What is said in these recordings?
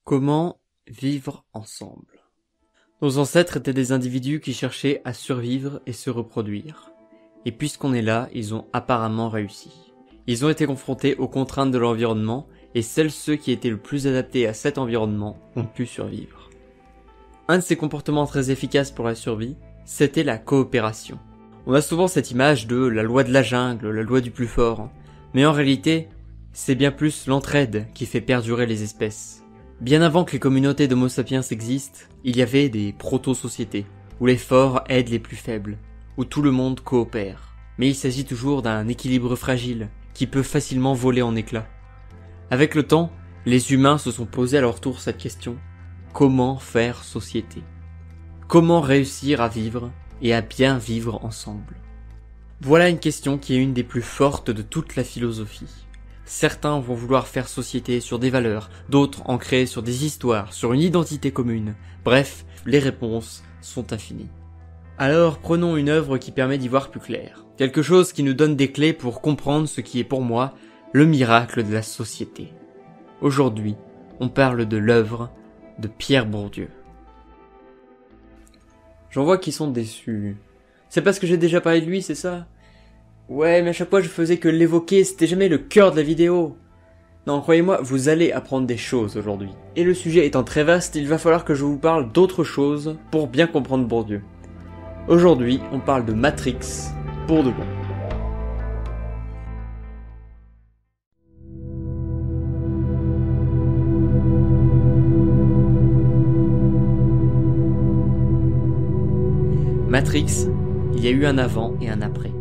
Comment vivre ensemble? Nos ancêtres étaient des individus qui cherchaient à survivre et se reproduire. Et puisqu'on est là, ils ont apparemment réussi. Ils ont été confrontés aux contraintes de l'environnement et seuls ceux qui étaient le plus adaptés à cet environnement ont pu survivre. Un de ces comportements très efficaces pour la survie, c'était la coopération. On a souvent cette image de la loi de la jungle, la loi du plus fort. Mais en réalité, c'est bien plus l'entraide qui fait perdurer les espèces. Bien avant que les communautés d'Homo sapiens existent, il y avait des proto-sociétés, où les forts aident les plus faibles, où tout le monde coopère. Mais il s'agit toujours d'un équilibre fragile, qui peut facilement voler en éclats. Avec le temps, les humains se sont posés à leur tour cette question. Comment faire société? Comment réussir à vivre et à bien vivre ensemble? Voilà une question qui est une des plus fortes de toute la philosophie. Certains vont vouloir faire société sur des valeurs, d'autres ancrées sur des histoires, sur une identité commune. Bref, les réponses sont infinies. Alors prenons une œuvre qui permet d'y voir plus clair. Quelque chose qui nous donne des clés pour comprendre ce qui est pour moi le miracle de la société. Aujourd'hui, on parle de l'œuvre de Pierre Bourdieu. J'en vois qui sont déçus. C'est parce que j'ai déjà parlé de lui, c'est ça? Ouais, mais à chaque fois je faisais que l'évoquer, c'était jamais le cœur de la vidéo. Non, croyez-moi, vous allez apprendre des choses aujourd'hui. Et le sujet étant très vaste, il va falloir que je vous parle d'autres choses pour bien comprendre Bourdieu. Aujourd'hui, on parle de Matrix pour de bon. Matrix, il y a eu un avant et un après.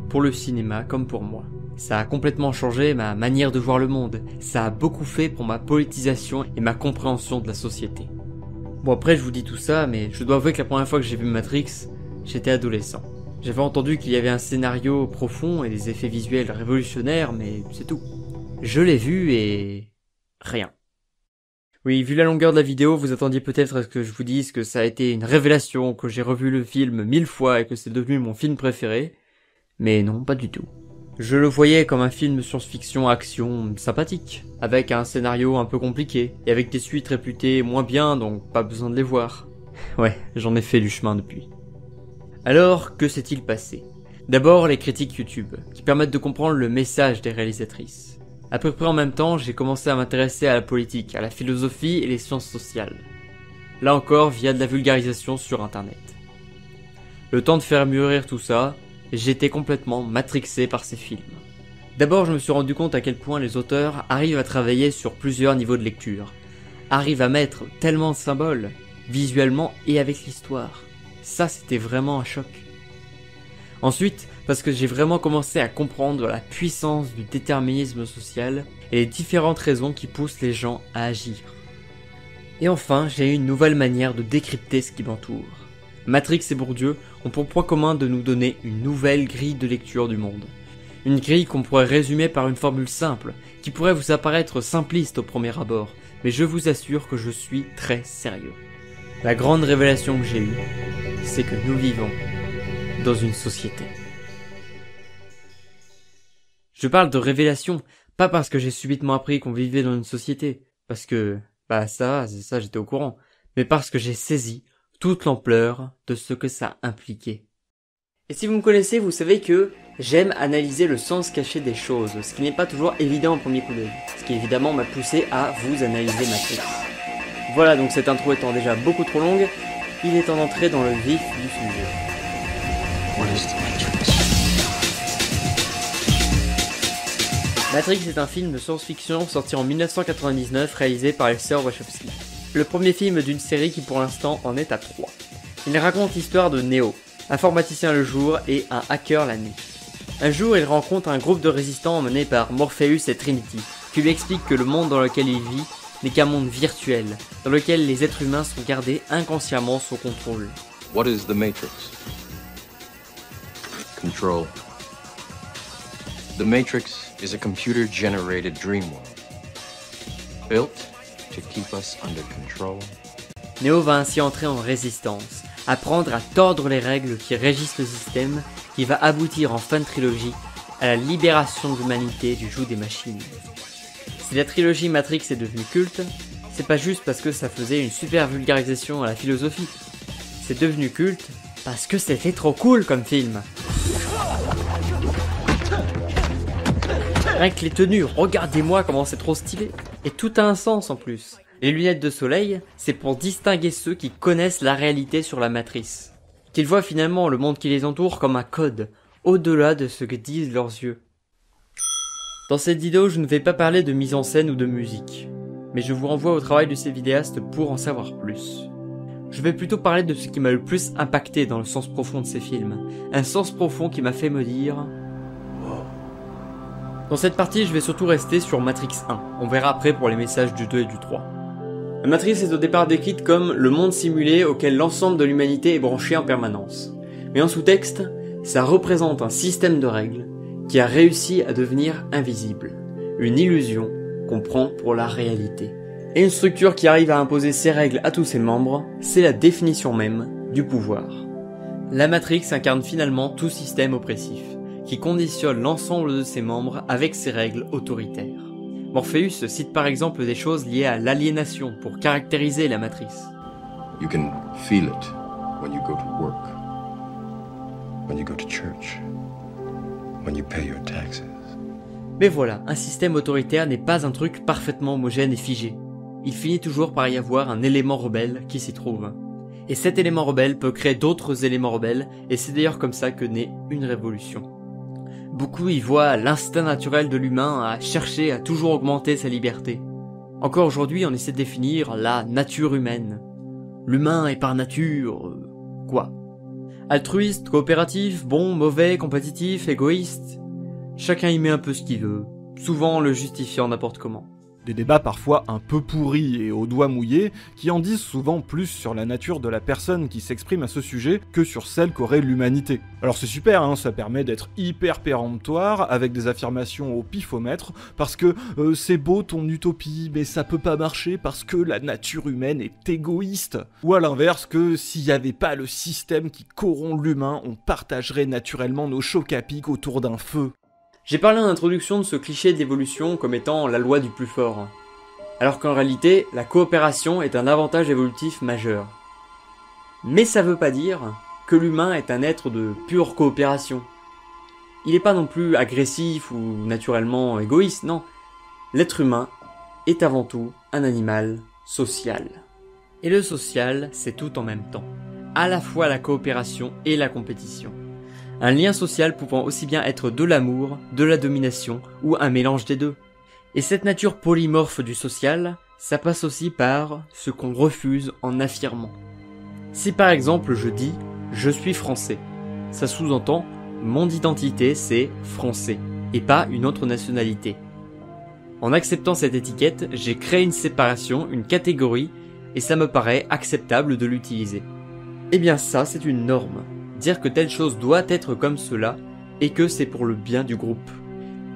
Pour le cinéma comme pour moi. Ça a complètement changé ma manière de voir le monde. Ça a beaucoup fait pour ma politisation et ma compréhension de la société. Bon après je vous dis tout ça, mais je dois avouer que la première fois que j'ai vu Matrix, j'étais adolescent. J'avais entendu qu'il y avait un scénario profond et des effets visuels révolutionnaires, mais c'est tout. Je l'ai vu et... rien. Oui, vu la longueur de la vidéo, vous attendiez peut-être à ce que je vous dise que ça a été une révélation, que j'ai revu le film 1000 fois et que c'est devenu mon film préféré. Mais non, pas du tout. Je le voyais comme un film science-fiction action sympathique, avec un scénario un peu compliqué, et avec des suites réputées moins bien, donc pas besoin de les voir. Ouais, j'en ai fait du chemin depuis. Alors, que s'est-il passé? D'abord, les critiques YouTube, qui permettent de comprendre le message des réalisatrices. À peu près en même temps, j'ai commencé à m'intéresser à la politique, à la philosophie et les sciences sociales. Là encore, via de la vulgarisation sur internet. Le temps de faire mûrir tout ça, j'étais complètement matrixé par ces films. D'abord, je me suis rendu compte à quel point les auteurs arrivent à travailler sur plusieurs niveaux de lecture, arrivent à mettre tellement de symboles, visuellement et avec l'histoire. Ça, c'était vraiment un choc. Ensuite, parce que j'ai vraiment commencé à comprendre la puissance du déterminisme social et les différentes raisons qui poussent les gens à agir. Et enfin, j'ai eu une nouvelle manière de décrypter ce qui m'entoure. Matrix et Bourdieu ont pour point commun de nous donner une nouvelle grille de lecture du monde. Une grille qu'on pourrait résumer par une formule simple, qui pourrait vous apparaître simpliste au premier abord, mais je vous assure que je suis très sérieux. La grande révélation que j'ai eue, c'est que nous vivons dans une société. Je parle de révélation, pas parce que j'ai subitement appris qu'on vivait dans une société, parce que, ça j'étais au courant, mais parce que j'ai saisi toute l'ampleur de ce que ça impliquait. Et si vous me connaissez, vous savez que j'aime analyser le sens caché des choses, ce qui n'est pas toujours évident au premier coup d'œil, ce qui évidemment m'a poussé à vous analyser Matrix. Voilà, donc cette intro étant déjà beaucoup trop longue, il est temps d'entrer dans le vif du sujet. What is the Matrix? Matrix est un film de science-fiction sorti en 1999 réalisé par les sœurs Wachowski. Le premier film d'une série qui pour l'instant en est à 3. Il raconte l'histoire de Neo, informaticien le jour et un hacker la nuit. Un jour, il rencontre un groupe de résistants emmenés par Morpheus et Trinity, qui lui expliquent que le monde dans lequel il vit n'est qu'un monde virtuel, dans lequel les êtres humains sont gardés inconsciemment sous contrôle. What is the Matrix? Control. The Matrix is a computer-generated dream world, built to keep us under control. Neo va ainsi entrer en résistance, apprendre à tordre les règles qui régissent le système, qui va aboutir en fin de trilogie à la libération de l'humanité du joug des machines. Si la trilogie Matrix est devenue culte, c'est pas juste parce que ça faisait une super vulgarisation à la philosophie. C'est devenu culte parce que c'était trop cool comme film. Rien que les tenues, regardez-moi comment c'est trop stylé. Et tout a un sens en plus. Les lunettes de soleil, c'est pour distinguer ceux qui connaissent la réalité sur la matrice. Qu'ils voient finalement le monde qui les entoure comme un code, au-delà de ce que disent leurs yeux. Dans cette vidéo, je ne vais pas parler de mise en scène ou de musique, mais je vous renvoie au travail de ces vidéastes pour en savoir plus. Je vais plutôt parler de ce qui m'a le plus impacté dans le sens profond de ces films, un sens profond qui m'a fait me dire... Dans cette partie, je vais surtout rester sur Matrix 1, on verra après pour les messages du 2 et du 3. La Matrix est au départ décrite comme le monde simulé auquel l'ensemble de l'humanité est branché en permanence. Mais en sous-texte, ça représente un système de règles qui a réussi à devenir invisible. Une illusion qu'on prend pour la réalité. Et une structure qui arrive à imposer ses règles à tous ses membres, c'est la définition même du pouvoir. La Matrix incarne finalement tout système oppressif, qui conditionne l'ensemble de ses membres avec ses règles autoritaires. Morpheus cite par exemple des choses liées à l'aliénation pour caractériser la matrice. You can feel it when you go to work, when you go to church, when you pay your taxes. Mais voilà, un système autoritaire n'est pas un truc parfaitement homogène et figé. Il finit toujours par y avoir un élément rebelle qui s'y trouve. Et cet élément rebelle peut créer d'autres éléments rebelles, et c'est d'ailleurs comme ça que naît une révolution. Beaucoup y voient l'instinct naturel de l'humain à chercher à toujours augmenter sa liberté. Encore aujourd'hui, on essaie de définir la nature humaine. L'humain est par nature... quoi? Altruiste, coopératif, bon, mauvais, compétitif, égoïste... Chacun y met un peu ce qu'il veut, souvent le justifiant n'importe comment. Des débats parfois un peu pourris et aux doigts mouillés, qui en disent souvent plus sur la nature de la personne qui s'exprime à ce sujet que sur celle qu'aurait l'humanité. Alors c'est super, hein, ça permet d'être hyper péremptoire, avec des affirmations au pifomètre, parce que c'est beau ton utopie, mais ça peut pas marcher parce que la nature humaine est égoïste. Ou à l'inverse, que s'il y avait pas le système qui corrompt l'humain, on partagerait naturellement nos chocs à pic autour d'un feu. J'ai parlé en introduction de ce cliché de l'évolution comme étant la loi du plus fort, alors qu'en réalité, la coopération est un avantage évolutif majeur. Mais ça veut pas dire que l'humain est un être de pure coopération. Il n'est pas non plus agressif ou naturellement égoïste, non. L'être humain est avant tout un animal social. Et le social, c'est tout en même temps, à la fois la coopération et la compétition. Un lien social pouvant aussi bien être de l'amour, de la domination ou un mélange des deux. Et cette nature polymorphe du social, ça passe aussi par ce qu'on refuse en affirmant. Si par exemple je dis « je suis français », ça sous-entend « mon identité c'est français » et pas une autre nationalité. En acceptant cette étiquette, j'ai créé une séparation, une catégorie, et ça me paraît acceptable de l'utiliser. Eh bien ça, c'est une norme. Dire que telle chose doit être comme cela, et que c'est pour le bien du groupe.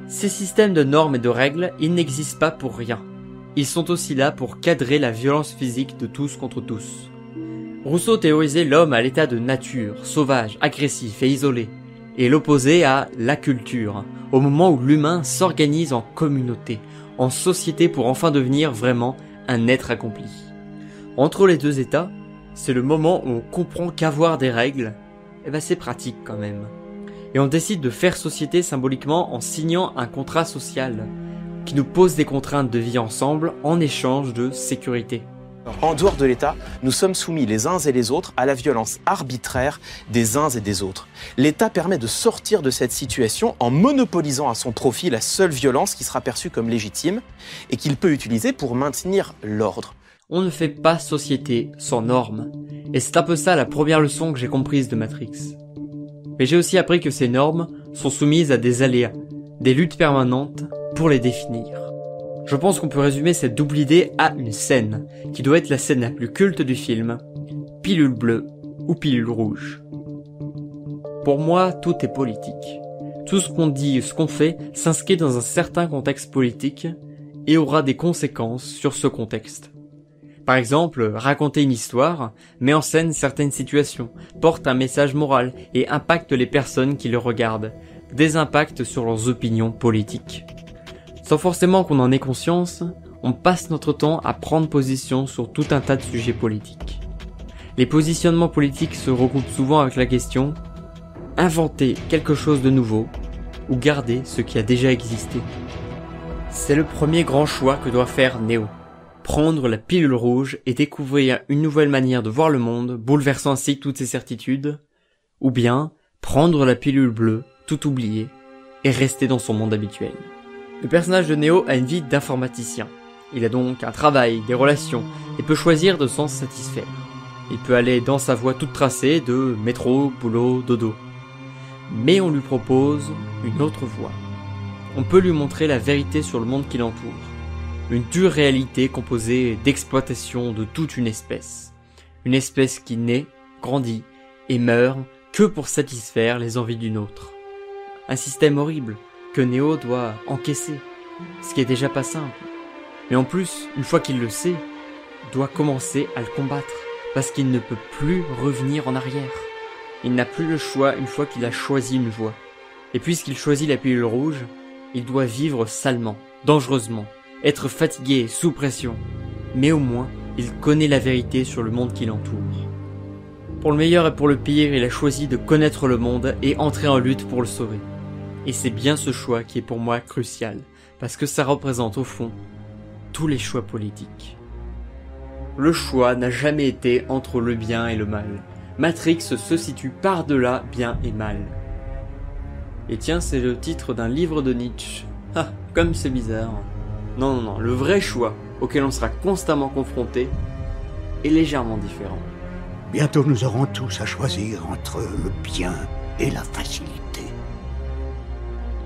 Ces systèmes de normes et de règles, ils n'existent pas pour rien. Ils sont aussi là pour cadrer la violence physique de tous contre tous. Rousseau théorisait l'homme à l'état de nature, sauvage, agressif et isolé, et l'opposait à la culture, au moment où l'humain s'organise en communauté, en société pour enfin devenir vraiment un être accompli. Entre les deux états, c'est le moment où on comprend qu'avoir des règles, eh ben c'est pratique quand même. Et on décide de faire société symboliquement en signant un contrat social qui nous pose des contraintes de vie ensemble en échange de sécurité. En dehors de l'État, nous sommes soumis les uns et les autres à la violence arbitraire des uns et des autres. L'État permet de sortir de cette situation en monopolisant à son profit la seule violence qui sera perçue comme légitime et qu'il peut utiliser pour maintenir l'ordre. On ne fait pas société sans normes. Et c'est un peu ça la première leçon que j'ai comprise de Matrix. Mais j'ai aussi appris que ces normes sont soumises à des aléas, des luttes permanentes pour les définir. Je pense qu'on peut résumer cette double idée à une scène, qui doit être la scène la plus culte du film, pilule bleue ou pilule rouge. Pour moi, tout est politique. Tout ce qu'on dit et ce qu'on fait s'inscrit dans un certain contexte politique et aura des conséquences sur ce contexte. Par exemple, raconter une histoire met en scène certaines situations, porte un message moral et impacte les personnes qui le regardent, des impacts sur leurs opinions politiques. Sans forcément qu'on en ait conscience, on passe notre temps à prendre position sur tout un tas de sujets politiques. Les positionnements politiques se regroupent souvent avec la question « inventer quelque chose de nouveau » ou « garder ce qui a déjà existé ». C'est le premier grand choix que doit faire Neo. Prendre la pilule rouge et découvrir une nouvelle manière de voir le monde, bouleversant ainsi toutes ses certitudes, ou bien prendre la pilule bleue, tout oublier, et rester dans son monde habituel. Le personnage de Neo a une vie d'informaticien. Il a donc un travail, des relations, et peut choisir de s'en satisfaire. Il peut aller dans sa voie toute tracée de métro, boulot, dodo. Mais on lui propose une autre voie. On peut lui montrer la vérité sur le monde qui l'entoure. Une dure réalité composée d'exploitation de toute une espèce. Une espèce qui naît, grandit et meurt que pour satisfaire les envies d'une autre. Un système horrible que Neo doit encaisser, ce qui est déjà pas simple. Mais en plus, une fois qu'il le sait, doit commencer à le combattre, parce qu'il ne peut plus revenir en arrière. Il n'a plus le choix une fois qu'il a choisi une voie. Et puisqu'il choisit la pilule rouge, il doit vivre salement, dangereusement, être fatigué, sous pression. Mais au moins, il connaît la vérité sur le monde qui l'entoure. Pour le meilleur et pour le pire, il a choisi de connaître le monde et entrer en lutte pour le sauver. Et c'est bien ce choix qui est pour moi crucial, parce que ça représente au fond tous les choix politiques. Le choix n'a jamais été entre le bien et le mal. Matrix se situe par-delà bien et mal. Et tiens, c'est le titre d'un livre de Nietzsche. Ah, comme c'est bizarre. Non, le vrai choix auquel on sera constamment confronté est légèrement différent. Bientôt nous aurons tous à choisir entre le bien et la facilité.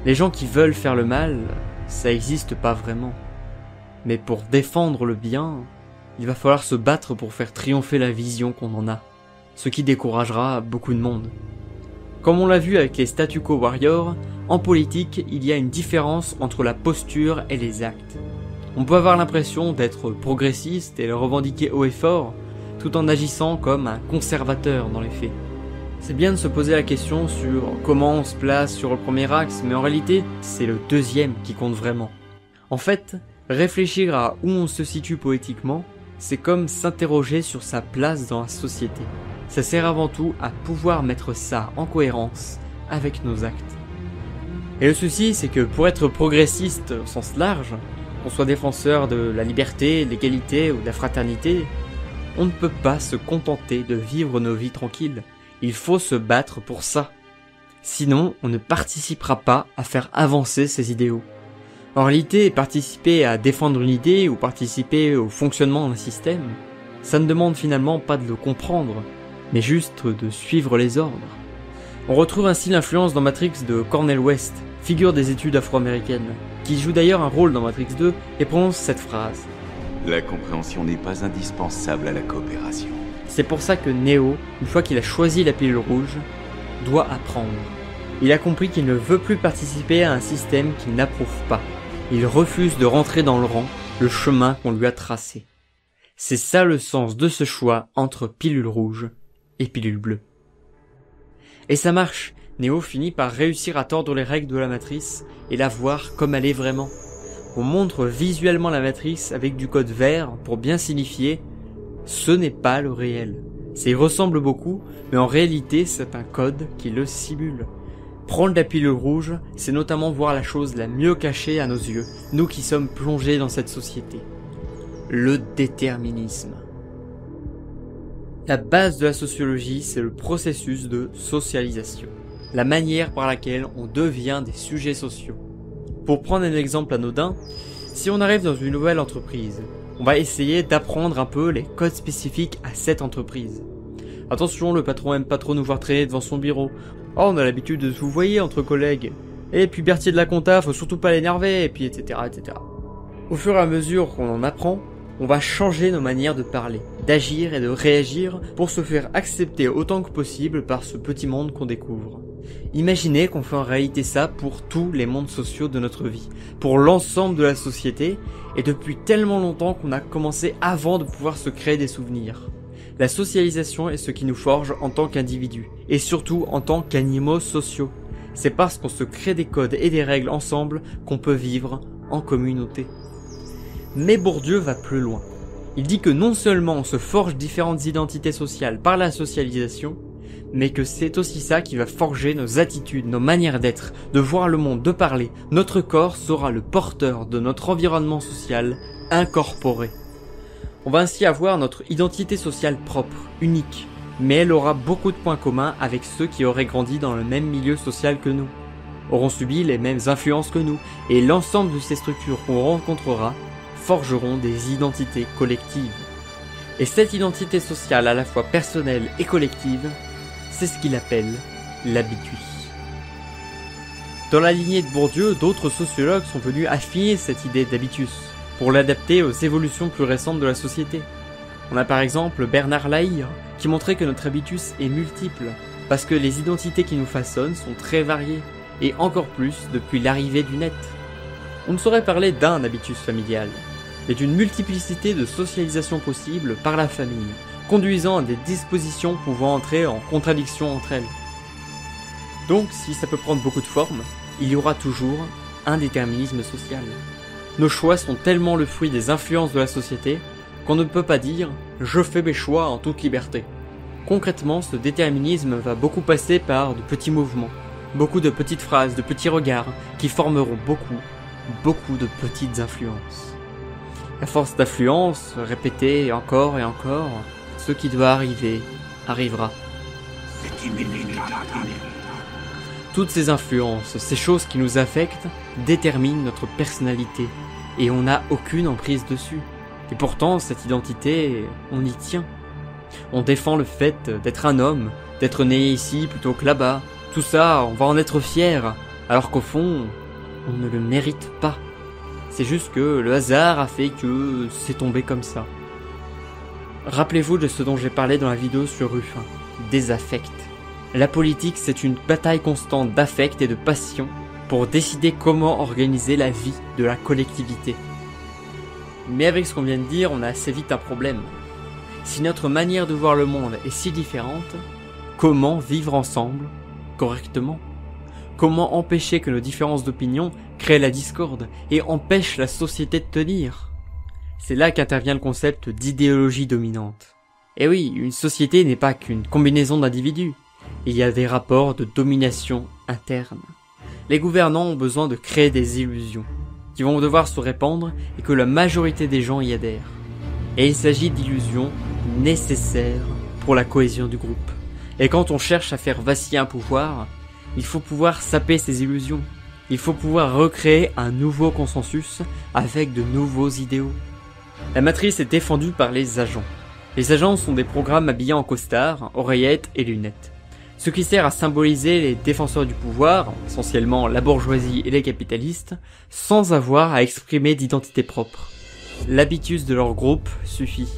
Les gens qui veulent faire le mal, ça existe pas vraiment. Mais pour défendre le bien, il va falloir se battre pour faire triompher la vision qu'on en a, ce qui découragera beaucoup de monde. Comme on l'a vu avec les statu quo warriors, en politique, il y a une différence entre la posture et les actes. On peut avoir l'impression d'être progressiste et le revendiquer haut et fort, tout en agissant comme un conservateur dans les faits. C'est bien de se poser la question sur comment on se place sur le premier axe, mais en réalité, c'est le deuxième qui compte vraiment. En fait, réfléchir à où on se situe politiquement, c'est comme s'interroger sur sa place dans la société. Ça sert avant tout à pouvoir mettre ça en cohérence avec nos actes. Et le souci, c'est que pour être progressiste au sens large, qu'on soit défenseur de la liberté, de l'égalité ou de la fraternité, on ne peut pas se contenter de vivre nos vies tranquilles. Il faut se battre pour ça. Sinon, on ne participera pas à faire avancer ces idéaux. En réalité, participer à défendre une idée ou participer au fonctionnement d'un système, ça ne demande finalement pas de le comprendre, mais juste de suivre les ordres. On retrouve ainsi l'influence dans Matrix de Cornel West, figure des études afro-américaines, qui joue d'ailleurs un rôle dans Matrix 2 et prononce cette phrase. La compréhension n'est pas indispensable à la coopération. C'est pour ça que Neo, une fois qu'il a choisi la pilule rouge, doit apprendre. Il a compris qu'il ne veut plus participer à un système qu'il n'approuve pas. Il refuse de rentrer dans le rang, le chemin qu'on lui a tracé. C'est ça le sens de ce choix entre pilule rouge et pilule bleue. Et ça marche, Neo finit par réussir à tordre les règles de la matrice et la voir comme elle est vraiment. On montre visuellement la matrice avec du code vert pour bien signifier « ce n'est pas le réel ». Ça y ressemble beaucoup, mais en réalité c'est un code qui le simule. Prendre la pilule rouge, c'est notamment voir la chose la mieux cachée à nos yeux, nous qui sommes plongés dans cette société. Le déterminisme. La base de la sociologie, c'est le processus de socialisation. La manière par laquelle on devient des sujets sociaux. Pour prendre un exemple anodin, si on arrive dans une nouvelle entreprise, on va essayer d'apprendre un peu les codes spécifiques à cette entreprise. Attention, le patron aime pas trop nous voir traîner devant son bureau. Oh, on a l'habitude de se vous voyez entre collègues. Et puis Berthier de la compta, faut surtout pas l'énerver, et puis etc. Au fur et à mesure qu'on en apprend, on va changer nos manières de parler, d'agir et de réagir pour se faire accepter autant que possible par ce petit monde qu'on découvre. Imaginez qu'on fait en réalité ça pour tous les mondes sociaux de notre vie, pour l'ensemble de la société, et depuis tellement longtemps qu'on a commencé avant de pouvoir se créer des souvenirs. La socialisation est ce qui nous forge en tant qu'individus, et surtout en tant qu'animaux sociaux. C'est parce qu'on se crée des codes et des règles ensemble qu'on peut vivre en communauté. Mais Bourdieu va plus loin. Il dit que non seulement on se forge différentes identités sociales par la socialisation, mais que c'est aussi ça qui va forger nos attitudes, nos manières d'être, de voir le monde, de parler. Notre corps sera le porteur de notre environnement social incorporé. On va ainsi avoir notre identité sociale propre, unique, mais elle aura beaucoup de points communs avec ceux qui auraient grandi dans le même milieu social que nous, auront subi les mêmes influences que nous, et l'ensemble de ces structures qu'on rencontrera forgeront des identités collectives. Et cette identité sociale à la fois personnelle et collective, c'est ce qu'il appelle l'habitus. Dans la lignée de Bourdieu, d'autres sociologues sont venus affiner cette idée d'habitus, pour l'adapter aux évolutions plus récentes de la société. On a par exemple Bernard Lahire, qui montrait que notre habitus est multiple, parce que les identités qui nous façonnent sont très variées, et encore plus depuis l'arrivée du net. On ne saurait parler d'un habitus familial, mais d'une multiplicité de socialisation possibles par la famille, conduisant à des dispositions pouvant entrer en contradiction entre elles. Donc, si ça peut prendre beaucoup de formes, il y aura toujours un déterminisme social. Nos choix sont tellement le fruit des influences de la société qu'on ne peut pas dire « je fais mes choix en toute liberté ». Concrètement, ce déterminisme va beaucoup passer par de petits mouvements, beaucoup de petites phrases, de petits regards, qui formeront beaucoup de petites influences. À force d'affluence, répétée encore et encore, ce qui doit arriver, arrivera. Toutes ces influences, ces choses qui nous affectent, déterminent notre personnalité, et on n'a aucune emprise dessus. Et pourtant, cette identité, on y tient. On défend le fait d'être un homme, d'être né ici plutôt que là-bas. Tout ça, on va en être fier, alors qu'au fond, on ne le mérite pas. C'est juste que le hasard a fait que c'est tombé comme ça. Rappelez-vous de ce dont j'ai parlé dans la vidéo sur Ruffin, des affects. La politique, c'est une bataille constante d'affects et de passions pour décider comment organiser la vie de la collectivité. Mais avec ce qu'on vient de dire, on a assez vite un problème. Si notre manière de voir le monde est si différente, comment vivre ensemble correctement? Comment empêcher que nos différences d'opinion créent la discorde et empêchent la société de tenir? C'est là qu'intervient le concept d'idéologie dominante. Et oui, une société n'est pas qu'une combinaison d'individus. Il y a des rapports de domination interne. Les gouvernants ont besoin de créer des illusions, qui vont devoir se répandre et que la majorité des gens y adhèrent. Et il s'agit d'illusions nécessaires pour la cohésion du groupe. Et quand on cherche à faire vaciller un pouvoir, il faut pouvoir saper ces illusions. Il faut pouvoir recréer un nouveau consensus avec de nouveaux idéaux. La matrice est défendue par les agents. Les agents sont des programmes habillés en costard, oreillettes et lunettes. Ce qui sert à symboliser les défenseurs du pouvoir, essentiellement la bourgeoisie et les capitalistes, sans avoir à exprimer d'identité propre. L'habitus de leur groupe suffit.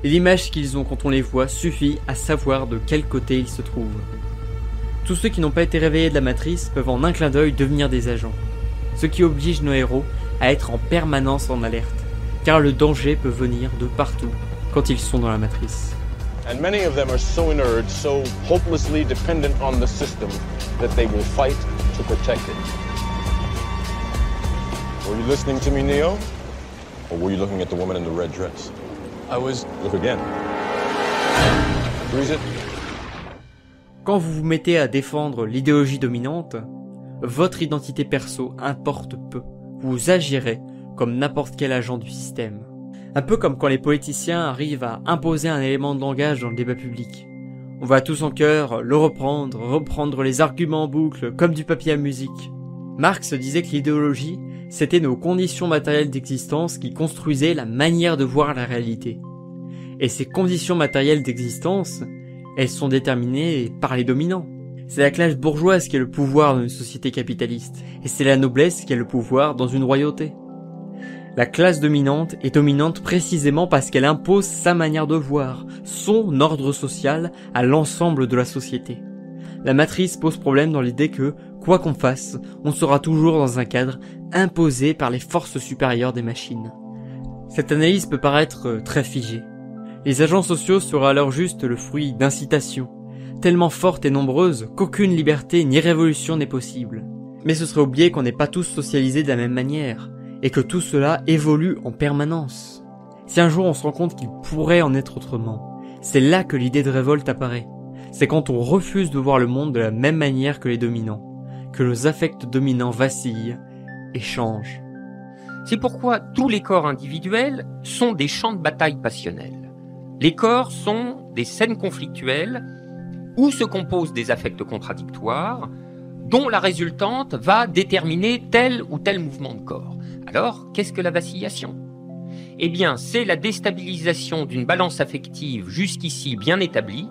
Et l'image qu'ils ont quand on les voit suffit à savoir de quel côté ils se trouvent. Tous ceux qui n'ont pas été réveillés de la matrice peuvent en un clin d'œil devenir des agents. Ce qui oblige nos héros à être en permanence en alerte, car le danger peut venir de partout quand ils sont dans la matrice. And many of them are so inert, so hopelessly dependent on the system that they will fight to protect it. Were you listening to me, Neo? Or were you looking at the woman in the red dress? I was. Look again. Freeze it. Quand vous vous mettez à défendre l'idéologie dominante, votre identité perso importe peu. Vous agirez comme n'importe quel agent du système. Un peu comme quand les politiciens arrivent à imposer un élément de langage dans le débat public. On va tous en chœur le reprendre les arguments en boucle comme du papier à musique. Marx disait que l'idéologie, c'était nos conditions matérielles d'existence qui construisaient la manière de voir la réalité. Et ces conditions matérielles d'existence, elles sont déterminées par les dominants. C'est la classe bourgeoise qui a le pouvoir dans une société capitaliste, et c'est la noblesse qui a le pouvoir dans une royauté. La classe dominante est dominante précisément parce qu'elle impose sa manière de voir, son ordre social à l'ensemble de la société. La matrice pose problème dans l'idée que, quoi qu'on fasse, on sera toujours dans un cadre imposé par les forces supérieures des machines. Cette analyse peut paraître très figée. Les agents sociaux seraient alors juste le fruit d'incitations, tellement fortes et nombreuses qu'aucune liberté ni révolution n'est possible. Mais ce serait oublier qu'on n'est pas tous socialisés de la même manière, et que tout cela évolue en permanence. Si un jour on se rend compte qu'il pourrait en être autrement, c'est là que l'idée de révolte apparaît. C'est quand on refuse de voir le monde de la même manière que les dominants, que nos affects dominants vacillent et changent. C'est pourquoi tous les corps individuels sont des champs de bataille passionnels. Les corps sont des scènes conflictuelles où se composent des affects contradictoires dont la résultante va déterminer tel ou tel mouvement de corps. Alors, qu'est-ce que la vacillation ? Eh bien, c'est la déstabilisation d'une balance affective jusqu'ici bien établie,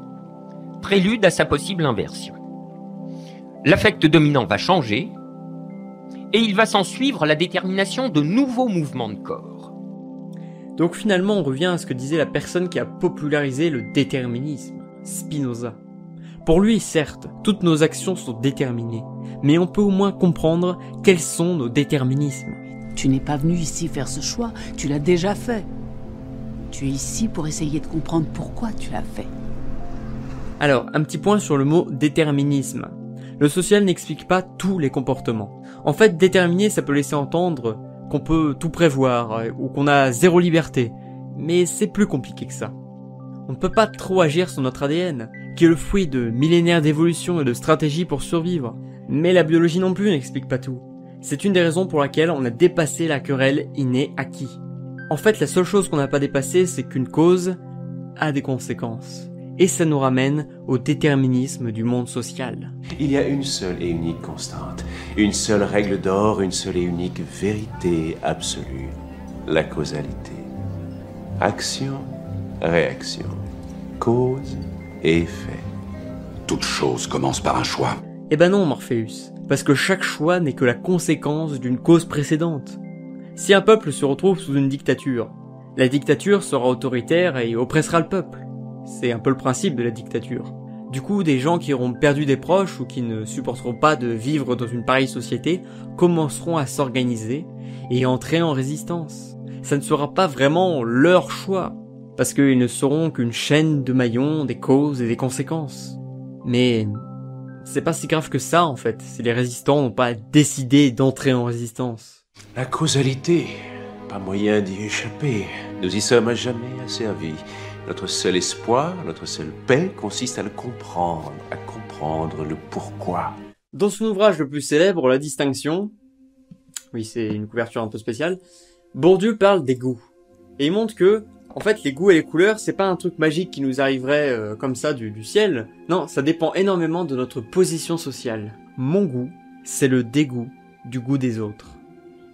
prélude à sa possible inversion. L'affect dominant va changer, et il va s'en suivre la détermination de nouveaux mouvements de corps. Donc finalement, on revient à ce que disait la personne qui a popularisé le déterminisme, Spinoza. Pour lui, certes, toutes nos actions sont déterminées, mais on peut au moins comprendre quels sont nos déterminismes. Tu n'es pas venu ici faire ce choix, tu l'as déjà fait. Tu es ici pour essayer de comprendre pourquoi tu l'as fait. Alors, un petit point sur le mot déterminisme. Le social n'explique pas tous les comportements. En fait, déterminer, ça peut laisser entendre qu'on peut tout prévoir, ou qu'on a zéro liberté. Mais c'est plus compliqué que ça. On ne peut pas trop agir sur notre ADN, qui est le fruit de millénaires d'évolution et de stratégies pour survivre. Mais la biologie non plus n'explique pas tout. C'est une des raisons pour laquelle on a dépassé la querelle inné-acquis. En fait, la seule chose qu'on n'a pas dépassée, c'est qu'une cause a des conséquences. Et ça nous ramène au déterminisme du monde social. Il y a une seule et unique constante, une seule règle d'or, une seule et unique vérité absolue, la causalité. Action, réaction, cause et effet. Toute chose commence par un choix. Eh ben non, Morpheus, parce que chaque choix n'est que la conséquence d'une cause précédente. Si un peuple se retrouve sous une dictature, la dictature sera autoritaire et oppressera le peuple. C'est un peu le principe de la dictature. Du coup, des gens qui auront perdu des proches ou qui ne supporteront pas de vivre dans une pareille société commenceront à s'organiser et entrer en résistance. Ça ne sera pas vraiment leur choix, parce qu'ils ne seront qu'une chaîne de maillons, des causes et des conséquences. Mais c'est pas si grave que ça en fait, si les résistants n'ont pas décidé d'entrer en résistance. La causalité, pas moyen d'y échapper. Nous y sommes à jamais asservis. Notre seul espoir, notre seule paix consiste à le comprendre, à comprendre le pourquoi. Dans son ouvrage le plus célèbre, La Distinction, oui c'est une couverture un peu spéciale, Bourdieu parle des goûts. Et il montre que, en fait, les goûts et les couleurs, c'est pas un truc magique qui nous arriverait comme ça du ciel. Non, ça dépend énormément de notre position sociale. Mon goût, c'est le dégoût du goût des autres.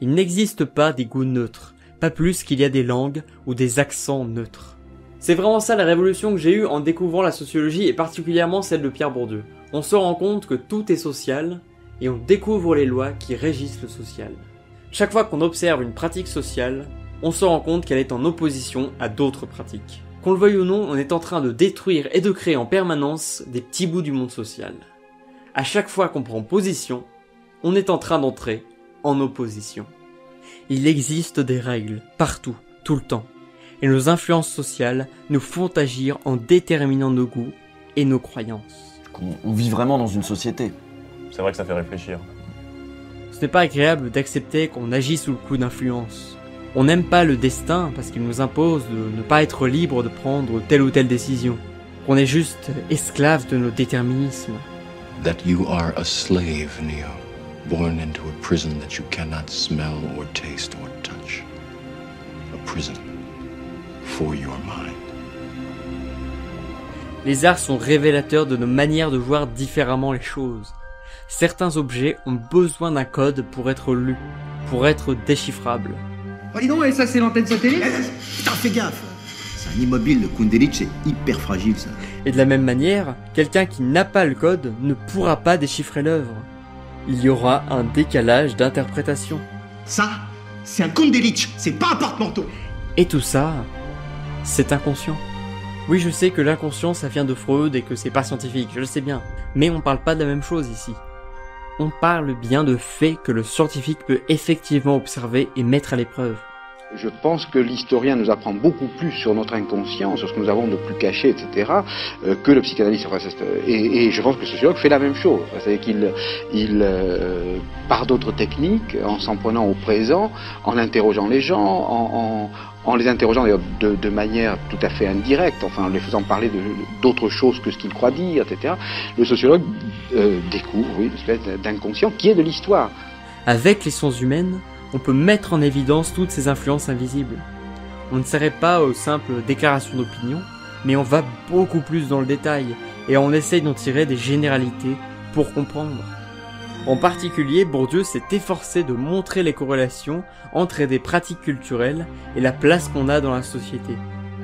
Il n'existe pas des goûts neutres, pas plus qu'il y a des langues ou des accents neutres. C'est vraiment ça la révolution que j'ai eue en découvrant la sociologie et particulièrement celle de Pierre Bourdieu. On se rend compte que tout est social et on découvre les lois qui régissent le social. Chaque fois qu'on observe une pratique sociale, on se rend compte qu'elle est en opposition à d'autres pratiques. Qu'on le veuille ou non, on est en train de détruire et de créer en permanence des petits bouts du monde social. À chaque fois qu'on prend position, on est en train d'entrer en opposition. Il existe des règles, partout, tout le temps. Et nos influences sociales nous font agir en déterminant nos goûts et nos croyances. On vit vraiment dans une société. C'est vrai que ça fait réfléchir. Ce n'est pas agréable d'accepter qu'on agit sous le coup d'influence. On n'aime pas le destin parce qu'il nous impose de ne pas être libre de prendre telle ou telle décision. Qu'on est juste esclave de nos déterminismes. That you are a slave, Neo, born into a prison that you cannot smell or taste or touch. A prison for your mind. Les arts sont révélateurs de nos manières de voir différemment les choses. Certains objets ont besoin d'un code pour être lus, pour être déchiffrables. Oh dis donc, et ça c'est l'antenne satellite? Putain, fais gaffe! C'est un immobile de Kundelich, c'est hyper fragile ça. Et de la même manière, quelqu'un qui n'a pas le code ne pourra pas déchiffrer l'œuvre. Il y aura un décalage d'interprétation. Ça, c'est un Kundelich, c'est pas un porte-manteau! Et tout ça, c'est inconscient. Oui, je sais que l'inconscient ça vient de Freud et que c'est pas scientifique, je le sais bien. Mais on parle pas de la même chose ici. On parle bien de faits que le scientifique peut effectivement observer et mettre à l'épreuve. Je pense que l'historien nous apprend beaucoup plus sur notre inconscient, sur ce que nous avons de plus caché, etc., que le psychanalyste. Enfin, et je pense que le sociologue fait la même chose. C'est-à-dire qu'il par d'autres techniques, en s'en prenant au présent, en interrogeant les gens, en les interrogeant d'ailleurs de manière tout à fait indirecte, enfin en les faisant parler d'autres choses que ce qu'ils croient dire, etc., le sociologue découvre une espèce d'inconscient qui est de l'histoire. Avec les sciences humaines, on peut mettre en évidence toutes ces influences invisibles. On ne s'arrête pas aux simples déclarations d'opinion, mais on va beaucoup plus dans le détail, et on essaye d'en tirer des généralités pour comprendre. En particulier, Bourdieu s'est efforcé de montrer les corrélations entre des pratiques culturelles et la place qu'on a dans la société.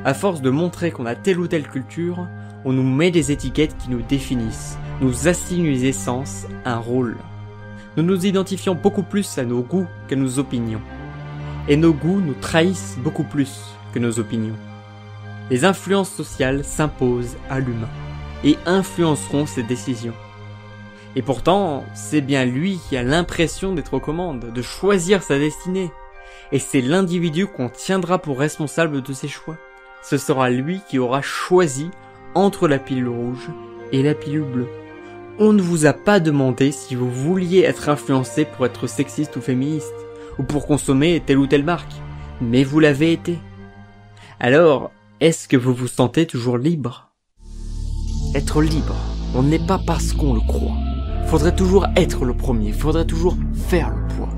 À force de montrer qu'on a telle ou telle culture, on nous met des étiquettes qui nous définissent, nous assignent les essences, un rôle. Nous nous identifions beaucoup plus à nos goûts qu'à nos opinions. Et nos goûts nous trahissent beaucoup plus que nos opinions. Les influences sociales s'imposent à l'humain et influenceront ses décisions. Et pourtant, c'est bien lui qui a l'impression d'être aux commandes, de choisir sa destinée. Et c'est l'individu qu'on tiendra pour responsable de ses choix. Ce sera lui qui aura choisi entre la pilule rouge et la pilule bleue. On ne vous a pas demandé si vous vouliez être influencé pour être sexiste ou féministe, ou pour consommer telle ou telle marque, mais vous l'avez été. Alors, est-ce que vous vous sentez toujours libre? Être libre, on n'est pas parce qu'on le croit. Faudrait toujours être le premier, faudrait toujours faire le poids.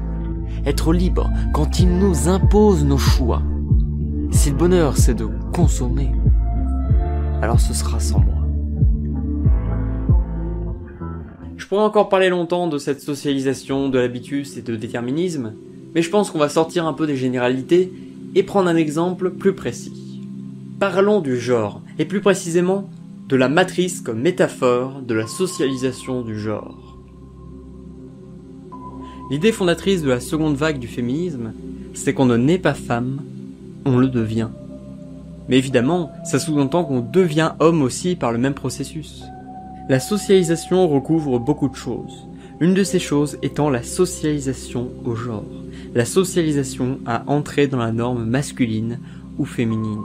Être libre quand il nous impose nos choix. Si le bonheur c'est de consommer, alors ce sera sans moi. Je pourrais encore parler longtemps de cette socialisation, de l'habitus et de déterminisme, mais je pense qu'on va sortir un peu des généralités et prendre un exemple plus précis. Parlons du genre, et plus précisément de la matrice comme métaphore de la socialisation du genre. L'idée fondatrice de la seconde vague du féminisme, c'est qu'on ne naît pas femme, on le devient. Mais évidemment, ça sous-entend qu'on devient homme aussi par le même processus. La socialisation recouvre beaucoup de choses. Une de ces choses étant la socialisation au genre. La socialisation à entrer dans la norme masculine ou féminine.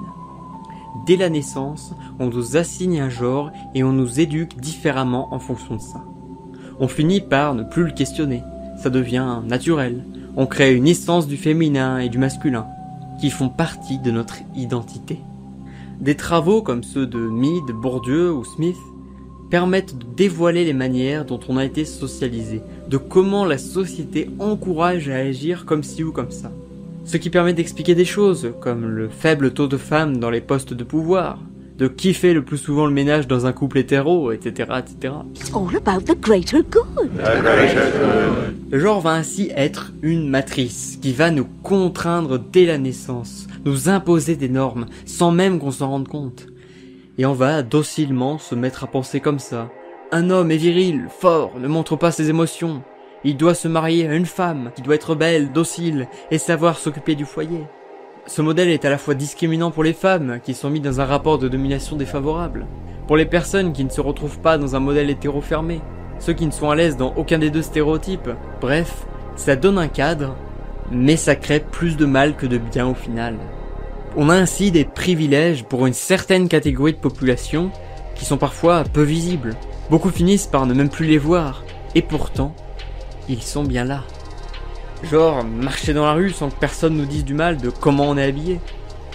Dès la naissance, on nous assigne un genre et on nous éduque différemment en fonction de ça. On finit par ne plus le questionner. Ça devient naturel. On crée une essence du féminin et du masculin, qui font partie de notre identité. Des travaux comme ceux de Mead, Bourdieu ou Smith permettent de dévoiler les manières dont on a été socialisé, de comment la société encourage à agir comme ci ou comme ça. Ce qui permet d'expliquer des choses, comme le faible taux de femmes dans les postes de pouvoir, de qui fait le plus souvent le ménage dans un couple hétéro, etc., etc. It's all about the greater good. Le genre va ainsi être une matrice qui va nous contraindre dès la naissance, nous imposer des normes, sans même qu'on s'en rende compte. Et on va docilement se mettre à penser comme ça. Un homme est viril, fort, ne montre pas ses émotions. Il doit se marier à une femme qui doit être belle, docile et savoir s'occuper du foyer. Ce modèle est à la fois discriminant pour les femmes qui sont mises dans un rapport de domination défavorable, pour les personnes qui ne se retrouvent pas dans un modèle hétéro fermé, ceux qui ne sont à l'aise dans aucun des deux stéréotypes. Bref, ça donne un cadre, mais ça crée plus de mal que de bien au final. On a ainsi des privilèges pour une certaine catégorie de population qui sont parfois peu visibles. Beaucoup finissent par ne même plus les voir, et pourtant, ils sont bien là. Genre, marcher dans la rue sans que personne nous dise du mal de comment on est habillé.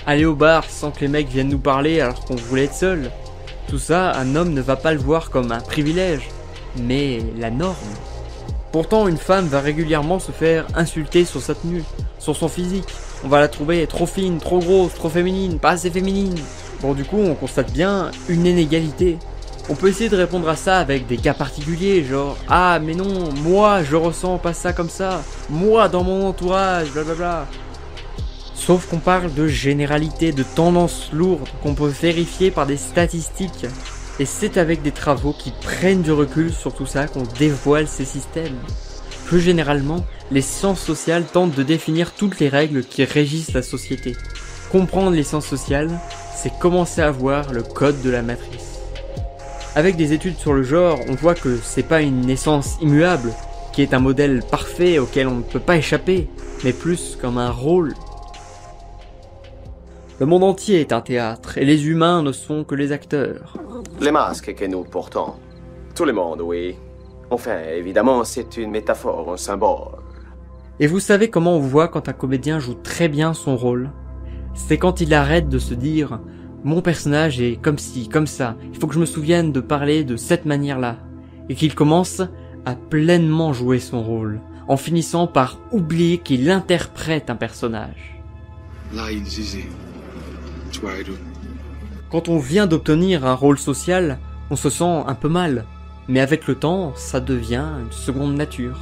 Aller au bar sans que les mecs viennent nous parler alors qu'on voulait être seul. Tout ça, un homme ne va pas le voir comme un privilège, mais la norme. Pourtant, une femme va régulièrement se faire insulter sur sa tenue, sur son physique. On va la trouver trop fine, trop grosse, trop féminine, pas assez féminine. Bon, du coup, on constate bien une inégalité. On peut essayer de répondre à ça avec des cas particuliers, genre « Ah, mais non, moi, je ressens pas ça comme ça. Moi, dans mon entourage, blablabla. » Sauf qu'on parle de généralité, de tendances lourdes qu'on peut vérifier par des statistiques. Et c'est avec des travaux qui prennent du recul sur tout ça qu'on dévoile ces systèmes. Plus généralement, les sciences sociales tentent de définir toutes les règles qui régissent la société. Comprendre les sciences sociales, c'est commencer à voir le code de la matrice. Avec des études sur le genre, on voit que c'est pas une essence immuable, qui est un modèle parfait auquel on ne peut pas échapper, mais plus comme un rôle. Le monde entier est un théâtre, et les humains ne sont que les acteurs. Les masques que nous portons. Tout le monde, oui. Enfin, évidemment, c'est une métaphore, un symbole. Et vous savez comment on voit quand un comédien joue très bien son rôle? C'est quand il arrête de se dire « Mon personnage est comme ci, comme ça, il faut que je me souvienne de parler de cette manière-là », et qu'il commence à pleinement jouer son rôle, en finissant par oublier qu'il interprète un personnage. Quand on vient d'obtenir un rôle social, on se sent un peu mal, mais avec le temps, ça devient une seconde nature.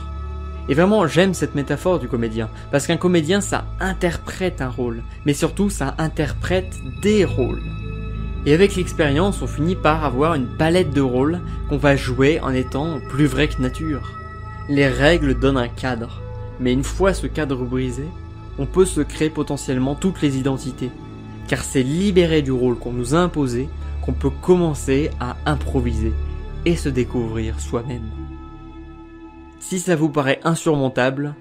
Et vraiment, j'aime cette métaphore du comédien, parce qu'un comédien, ça interprète un rôle, mais surtout, ça interprète des rôles. Et avec l'expérience, on finit par avoir une palette de rôles qu'on va jouer en étant plus vrai que nature. Les règles donnent un cadre, mais une fois ce cadre brisé, on peut se créer potentiellement toutes les identités, car c'est libéré du rôle qu'on nous a imposé qu'on peut commencer à improviser et se découvrir soi-même. Si ça vous paraît insurmontable,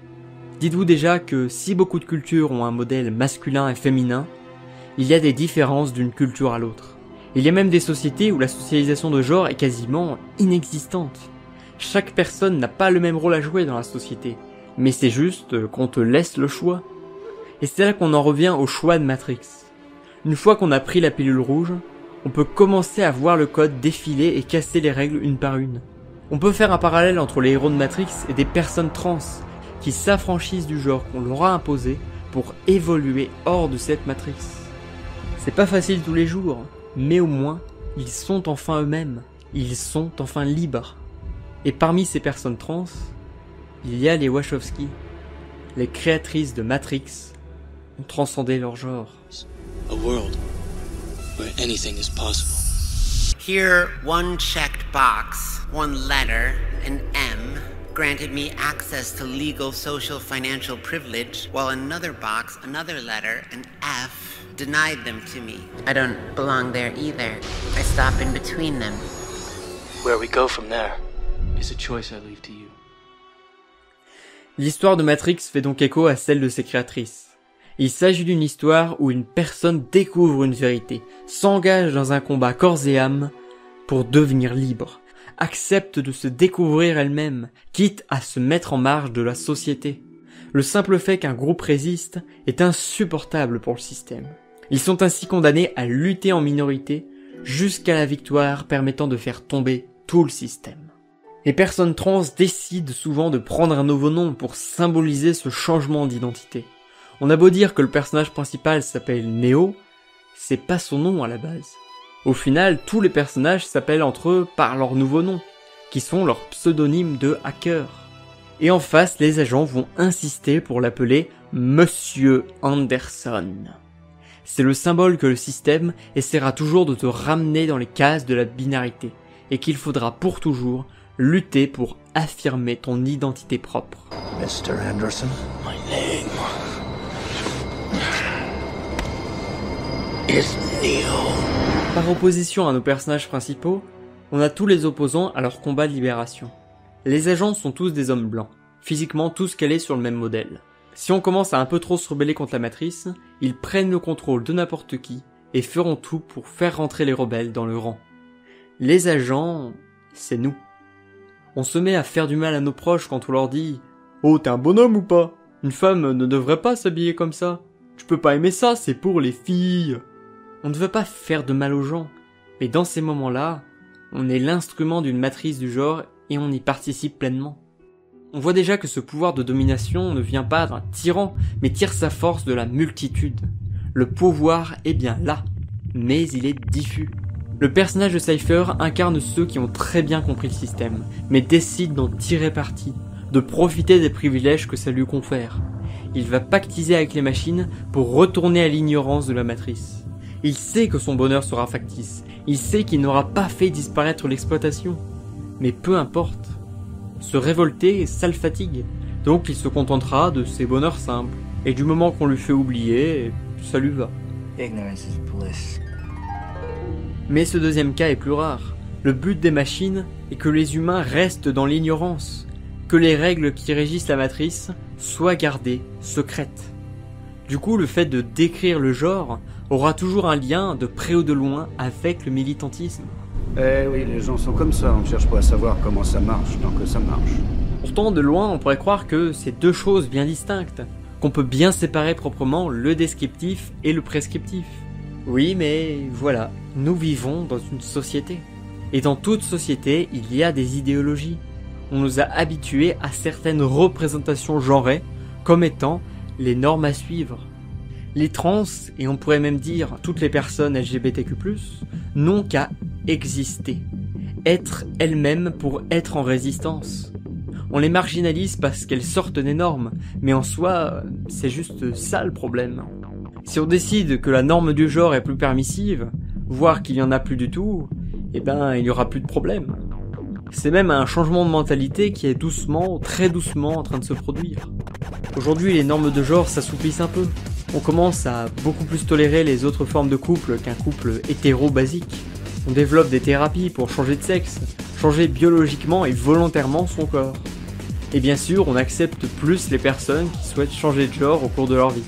dites-vous déjà que si beaucoup de cultures ont un modèle masculin et féminin, il y a des différences d'une culture à l'autre. Il y a même des sociétés où la socialisation de genre est quasiment inexistante. Chaque personne n'a pas le même rôle à jouer dans la société, mais c'est juste qu'on te laisse le choix. Et c'est là qu'on en revient au choix de Matrix. Une fois qu'on a pris la pilule rouge, on peut commencer à voir le code défiler et casser les règles une par une. On peut faire un parallèle entre les héros de Matrix et des personnes trans qui s'affranchissent du genre qu'on leur a imposé pour évoluer hors de cette Matrix. C'est pas facile tous les jours, mais au moins, ils sont enfin eux-mêmes, ils sont enfin libres. Et parmi ces personnes trans, il y a les Wachowski, les créatrices de Matrix, ont transcendé leur genre. A world where anything is possible. Here, one checked box, one letter, an M, granted me access to legal, social, financial privilege, while another box, another letter, an F, denied them to me. I don't belong there either. I stop in between them. Where we go from there is a choice I leave to you. L'histoire de Matrix fait donc écho à celle de ses créatrices. Il s'agit d'une histoire où une personne découvre une vérité, s'engage dans un combat corps et âme pour devenir libre, accepte de se découvrir elle-même, quitte à se mettre en marge de la société. Le simple fait qu'un groupe résiste est insupportable pour le système. Ils sont ainsi condamnés à lutter en minorité jusqu'à la victoire permettant de faire tomber tout le système. Les personnes trans décident souvent de prendre un nouveau nom pour symboliser ce changement d'identité. On a beau dire que le personnage principal s'appelle Neo, c'est pas son nom à la base. Au final, tous les personnages s'appellent entre eux par leur nouveau nom, qui sont leurs pseudonymes de hackers. Et en face, les agents vont insister pour l'appeler Monsieur Anderson. C'est le symbole que le système essaiera toujours de te ramener dans les cases de la binarité, et qu'il faudra pour toujours lutter pour affirmer ton identité propre. Mr. Anderson, my name is Neo. Par opposition à nos personnages principaux, on a tous les opposants à leur combat de libération. Les agents sont tous des hommes blancs, physiquement tous calés sur le même modèle. Si on commence à un peu trop se rebeller contre la matrice, ils prennent le contrôle de n'importe qui et feront tout pour faire rentrer les rebelles dans le rang. Les agents, c'est nous. On se met à faire du mal à nos proches quand on leur dit « Oh, t'es un bonhomme ou pas? Une femme ne devrait pas s'habiller comme ça. Tu peux pas aimer ça, c'est pour les filles. » On ne veut pas faire de mal aux gens, mais dans ces moments-là, on est l'instrument d'une matrice du genre et on y participe pleinement. On voit déjà que ce pouvoir de domination ne vient pas d'un tyran, mais tire sa force de la multitude. Le pouvoir est bien là, mais il est diffus. Le personnage de Cypher incarne ceux qui ont très bien compris le système, mais décident d'en tirer parti, de profiter des privilèges que ça lui confère. Il va pactiser avec les machines pour retourner à l'ignorance de la matrice. Il sait que son bonheur sera factice, il sait qu'il n'aura pas fait disparaître l'exploitation. Mais peu importe. Se révolter, ça le fatigue, donc il se contentera de ses bonheurs simples. Et du moment qu'on lui fait oublier, ça lui va. Ignorance is bliss. Mais ce deuxième cas est plus rare. Le but des machines est que les humains restent dans l'ignorance, que les règles qui régissent la matrice soient gardées secrètes. Du coup, le fait de décrire le genre aura toujours un lien de près ou de loin avec le militantisme. Eh oui, les gens sont comme ça, on ne cherche pas à savoir comment ça marche tant que ça marche. Pourtant, de loin, on pourrait croire que c'est deux choses bien distinctes, qu'on peut bien séparer proprement le descriptif et le prescriptif. Oui, mais voilà, nous vivons dans une société. Et dans toute société, il y a des idéologies. On nous a habitués à certaines représentations genrées comme étant les normes à suivre. Les trans, et on pourrait même dire toutes les personnes LGBTQ+, n'ont qu'à exister. Être elles-mêmes pour être en résistance. On les marginalise parce qu'elles sortent des normes, mais en soi, c'est juste ça le problème. Si on décide que la norme du genre est plus permissive, voire qu'il y en a plus du tout, eh ben il y aura plus de problème. C'est même un changement de mentalité qui est doucement, très doucement en train de se produire. Aujourd'hui, les normes de genre s'assouplissent un peu. On commence à beaucoup plus tolérer les autres formes de couple qu'un couple hétéro basique. On développe des thérapies pour changer de sexe, changer biologiquement et volontairement son corps. Et bien sûr, on accepte plus les personnes qui souhaitent changer de genre au cours de leur vie.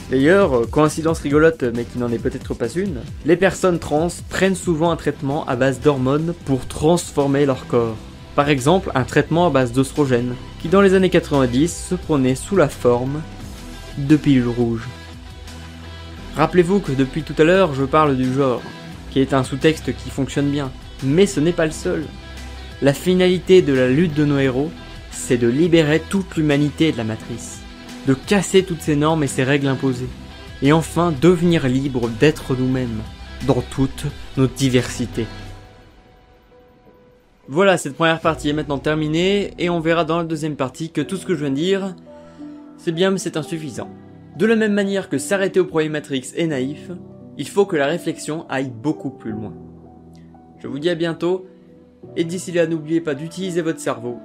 D'ailleurs, coïncidence rigolote mais qui n'en est peut-être pas une, les personnes trans prennent souvent un traitement à base d'hormones pour transformer leur corps. Par exemple, un traitement à base d'oestrogène, qui dans les années 90 se prenait sous la forme de pilules rouges. Rappelez-vous que depuis tout à l'heure, je parle du genre, qui est un sous-texte qui fonctionne bien, mais ce n'est pas le seul. La finalité de la lutte de nos héros, c'est de libérer toute l'humanité de la matrice, de casser toutes ces normes et ces règles imposées, et enfin devenir libre d'être nous-mêmes, dans toute notre diversité. Voilà, cette première partie est maintenant terminée, et on verra dans la deuxième partie que tout ce que je viens de dire, c'est bien mais c'est insuffisant. De la même manière que s'arrêter au premier Matrix est naïf, il faut que la réflexion aille beaucoup plus loin. Je vous dis à bientôt, et d'ici là n'oubliez pas d'utiliser votre cerveau.